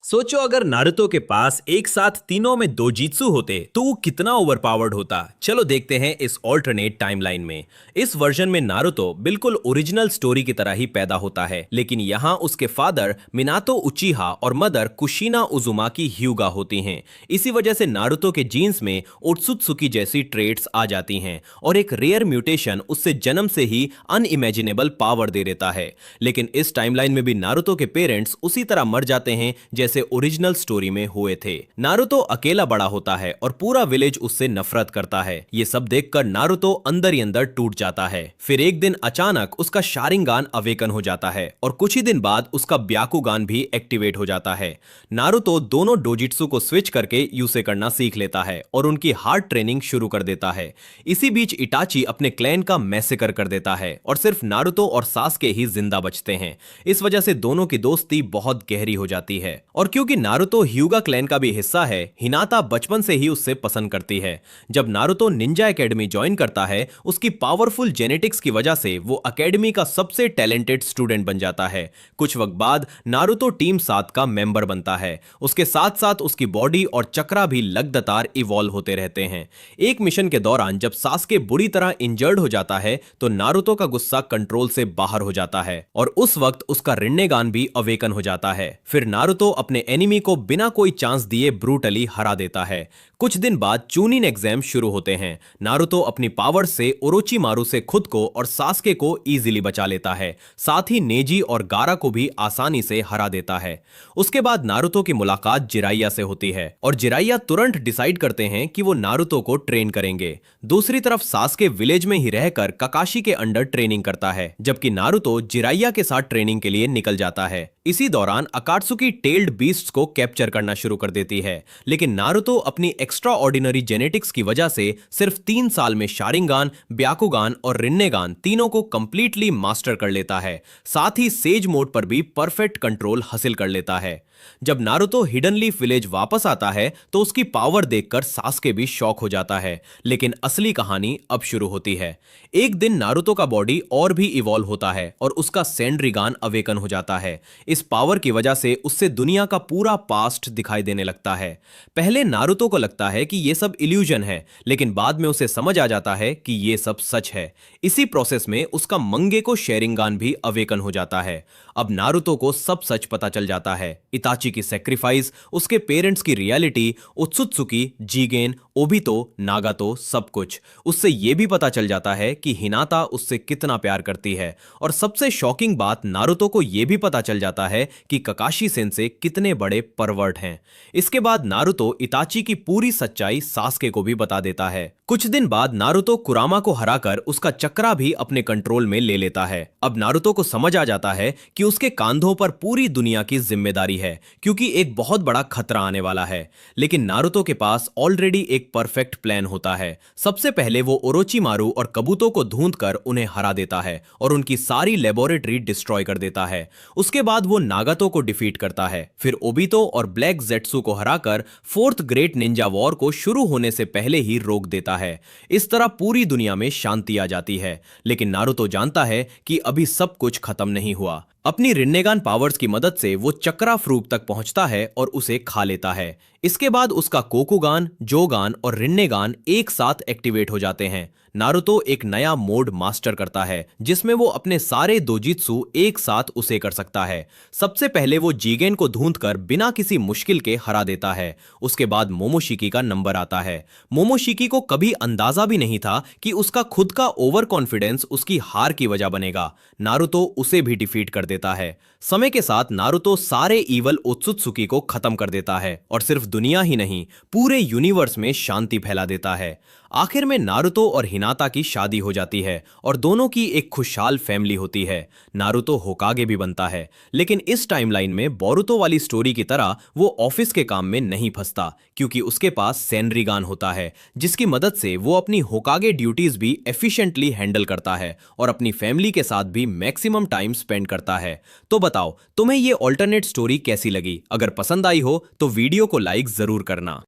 सोचो अगर नारुतो के पास एक साथ तीनों में दो जीत्सु होते तो वो कितना ओवरपावर्ड होता। चलो देखते हैं इस ऑल्टरनेट टाइमलाइन में। इस वर्जन में नारुतो बिल्कुल ओरिजिनल स्टोरी की तरह ही पैदा होता है, लेकिन यहाँ उसके फादर मिनातो उचिहा और मदर कुशिना उजुमाकी ह्यूगा होती हैं। इसी वजह से नारुतो के जीन्स में ओत्सुत्सुकी जैसी ट्रेट्स आ जाती हैं और एक रेयर म्यूटेशन उससे जन्म से ही अनइमेजिनेबल पावर दे देता है। लेकिन इस टाइमलाइन में भी नारुतो के पेरेंट्स उसी तरह मर जाते हैं जैसे ओरिजिनल स्टोरी में हुए थे। नारुतो अकेला बड़ा होता है और पूरा विलेज उससे नफरत करता है। ये सब देखकर नारुतो अंदर ही अंदर टूट जाता है। फिर एक दिन अचानक उसका शारिंगान अवेकन हो जाता है और कुछ ही दिन बाद उसका ब्याकुगान भी एक्टिवेट हो जाता है। नारुतो दोनों डोजित्सु को स्विच करके यूसे करना सीख लेता है और उनकी हार्ड ट्रेनिंग शुरू कर देता है। इसी बीच इटाची अपने क्लैन का मैसेकर कर देता है और सिर्फ नारुतो और सास्के ही जिंदा बचते हैं। इस वजह से दोनों की दोस्ती बहुत गहरी हो जाती है और क्योंकि नारुतो ह्यूगा क्लैन का भी हिस्सा है, हिनाता बचपन से ही उससे पसंद करती है। जब नारुतो निंजा एकेडमी ज्वाइन करता है, उसकी पावरफुल जेनेटिक्स की वजह से वो एकेडमी का सबसे टैलेंटेड स्टूडेंट बन जाता है। कुछ वक्त बाद नारुतो टीम 7 का मेंबर बनता है। उसके साथ साथ उसकी बॉडी और चक्रा भी लगातार इवॉल्व होते रहते हैं। एक मिशन के दौरान जब सास्के बुरी तरह इंजर्ड हो जाता है तो नारुतो का गुस्सा कंट्रोल से बाहर हो जाता है और उस वक्त उसका रिन्नेगान भी अवेकन हो जाता है। फिर नारुतो अपने एनिमी को बिना कोई चांस दिए ब्रूटली हरा देता है। कुछ दिन बाद चूनिन एग्जाम शुरू होते हैं। नारुतो अपनी पावर से ओरोचिमारू से खुद को और सास्के को इजीली बचा लेता है। साथ ही नेजी और गारा को भी आसानी से हरा देता है। उसके बाद नारुतो की मुलाकात जिराइया से होती है और जिराइया तुरंत डिसाइड करते हैं कि वो नारुतो को ट्रेन करेंगे। दूसरी तरफ सास्के विलेज में ही रहकर काकाशी के अंडर ट्रेनिंग करता है, जबकि नारुतो जिराइया के साथ ट्रेनिंग के लिए निकल जाता है। इसी दौरान अकात्सुकी टेल्ड बीस्ट्स को कैप्चर करना शुरू कर देती है, लेकिन नारुतो अपनी एक्स्ट्रा ऑर्डिनरी जेनेटिक्स की वजह से सिर्फ 3 साल में शारिंगान, ब्याकुगान और रिन्नेगान तीनों को कंप्लीटली मास्टर कर लेता है। साथ ही सेज मोड पर भी परफेक्ट कंट्रोल हासिल कर लेता है। जब नारुतो हिडन लीफ विलेज वापस आता है तो उसकी पावर देखकर सास्के भी शॉक हो जाता है, लेकिन असली कहानी अब शुरू होती है। एक दिन नारुतो का बॉडी और भी इवॉल्व होता है और उसका सेंड्रिगान अवेकन हो जाता है। इस पावर की वजह से उससे दुनिया का पूरा पास्ट दिखाई देने लगता है। पहले नारुतो को लगता है कि यह सब इल्यूजन है, लेकिन बाद में उसे समझ आ जाता है कि यह सब सच है। इसी प्रोसेस में उसका मंगेको शेरिंगान भी अवेकन हो जाता है। अब नारुतो को सब सच पता चल जाता है। इताची की सैक्रिफाइस, उसके पेरेंट्स की रियलिटी, ओत्सुत्सुकी, जीगेन, ओबितो, नागातो, सब कुछ। उससे यह भी पता चल जाता है कि हिनाता उससे कितना प्यार करती है और सबसे शॉकिंग बात, नारुतो को यह भी पता चल जाता है कि ककाशी सेंसे कितने बड़े परवर्ट हैं। इसके बाद नारुतो इताची की पूरी सच्चाई सास्के को भी बता देता है। कुछ दिन बाद नारुतो कुरामा को हराकर उसका चक्रा भी अपने कंट्रोल में ले लेता है। अब नारुतो को समझ आ जाता है कि उसके कांधों पर पूरी दुनिया की जिम्मेदारी है, क्योंकि एक बहुत बड़ा खतरा आने वाला है। लेकिन नारुतो के पास ऑलरेडी एक परफेक्ट प्लान होता है। सबसे पहले वो ओरोचिमारू और कबूतो को ढूंढकर उन्हें हरा देता है और उनकी सारी लेबोरेटरी डिस्ट्रॉय कर देता है। उसके बाद वो नागातो को डिफीट करता है। फिर ओबितो और ब्लैक जेट्सु को हराकर फोर्थ ग्रेट निंजा वॉर को शुरू होने से पहले ही रोक देता है। इस तरह पूरी दुनिया में शांति आ जाती है। लेकिन नारुतो जानता है कि अभी सब कुछ खत्म नहीं हुआ। अपनी रिन्नेगान पावर्स की मदद से वो चक्रा फ्रूट तक पहुंचता है और उसे खा लेता है। इसके बाद उसका कोकुगान, जोगान और रिन्नेगान एक साथ एक्टिवेट हो जाते हैं। नारुतो एक नया मोड मास्टर करता है जिसमें वो अपने सारे दोजित्सु एक साथ उसे कर सकता है। सबसे पहले वो जीगेन को ढूंढकर बिना किसी मुश्किल के हरा देता है। उसके बाद मोमोशिकी का नंबर आता है। मोमोशिकी को कभी अंदाजा भी नहीं था कि उसका खुद का ओवर कॉन्फिडेंस उसकी हार की वजह बनेगा। नारुतो उसे भी डिफीट कर देता है। समय के साथ नारुतो सारे ईवल ओत्सुत्सुकी को खत्म कर देता है और सिर्फ दुनिया ही नहीं, पूरे यूनिवर्स में शांति फैला देता है। आखिर में नारुतो और हिनाता की शादी हो जाती है और दोनों की एक खुशहाल फैमिली होती है। नारुतो होकागे भी बनता है, लेकिन इस टाइमलाइन में बोरुतो वाली स्टोरी की तरह वो ऑफिस के काम में नहीं फंसता, क्योंकि उसके पास सेनरिगान होता है जिसकी मदद से वो अपनी होकागे ड्यूटीज भी एफिशिएंटली हैंडल करता है और अपनी फैमिली के साथ भी मैक्सिमम टाइम स्पेंड करता है। तो बताओ, तुम्हें ये ऑल्टरनेट स्टोरी कैसी लगी? अगर पसंद आई हो तो वीडियो को लाइक जरूर करना।